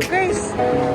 Drive, guys.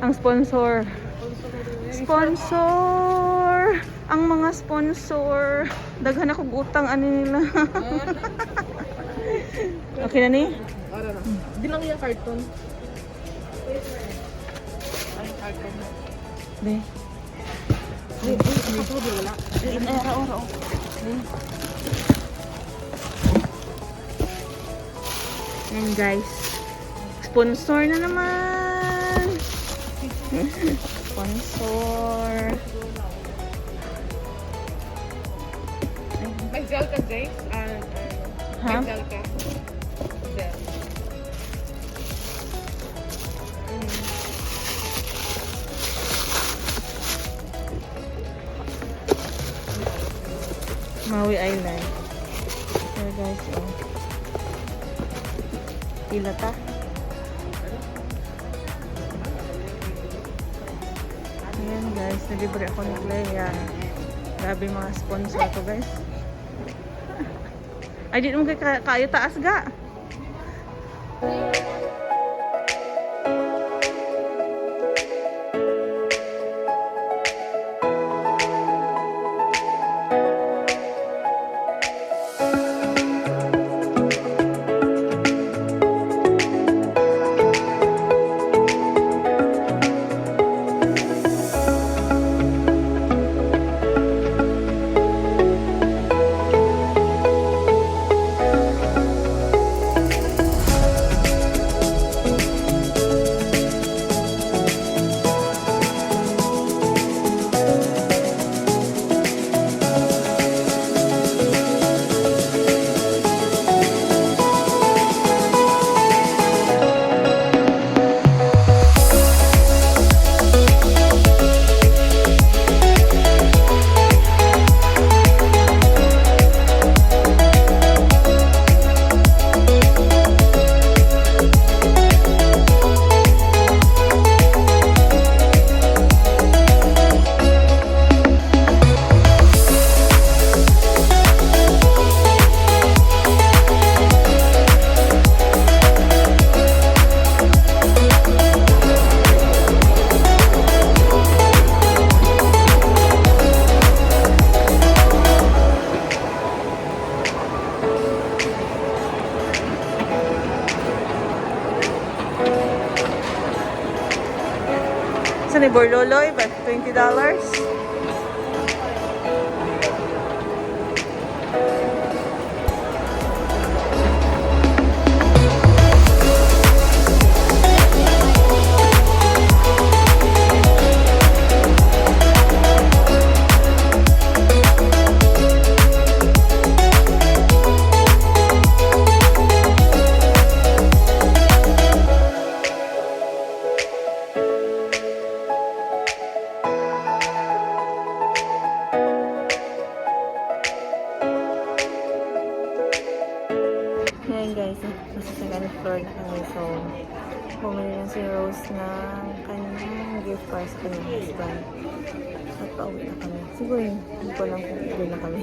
Ang sponsor. Sponsor! Ang mga sponsor. Daghan ako utang ano nila. Okay na ni? Di lang yung karton. Ay, karton. Be. Ako di wala. Ora. Yan guys. Sponsor na naman. Sponsor. May gel ka, guys? Ha? May gel ka? Gel. Maui Island. Here guys, oh. Pila ta? Ayan guys, nalibre ako ni Cleah. Grabe mga sponsor ko guys. Ay, di naman kayo taas ga. Sa ni Borloloy, ba? $20? Ngayon guys, nasa second floor na kami. So, bumili lang si Rose ng kanyang gift para sa kanyang husband. At pauwi na kami. Siguro hindi ko lang kung uwi na kami.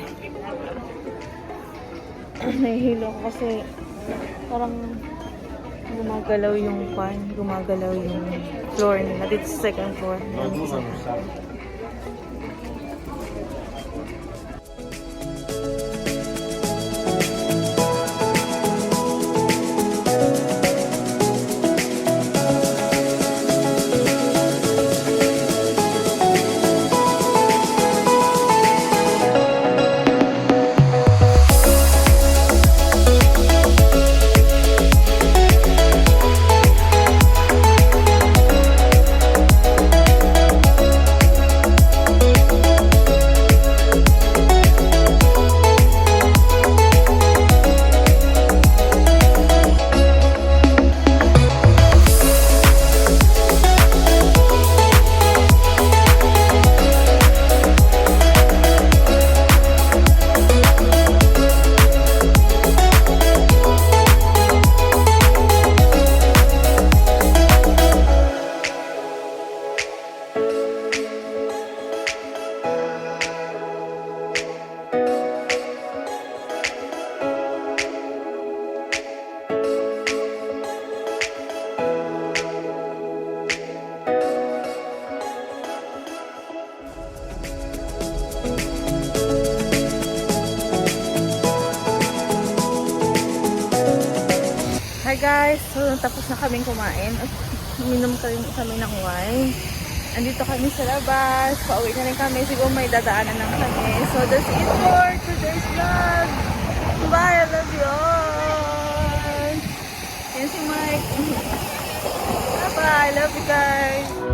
Nahihilo ko kasi parang gumagalaw yung pan, gumagalaw yung floor nila. Dito sa second floor. guys, so tapos na kaming kumain at uminom kami ng wine. Andito kami sa labas, pauwi na rin kami, siguro may dadaanan lang kami. So that's it for today's vlog. Bye, I love you all. Yan si Mike. Bye-bye, I love you guys.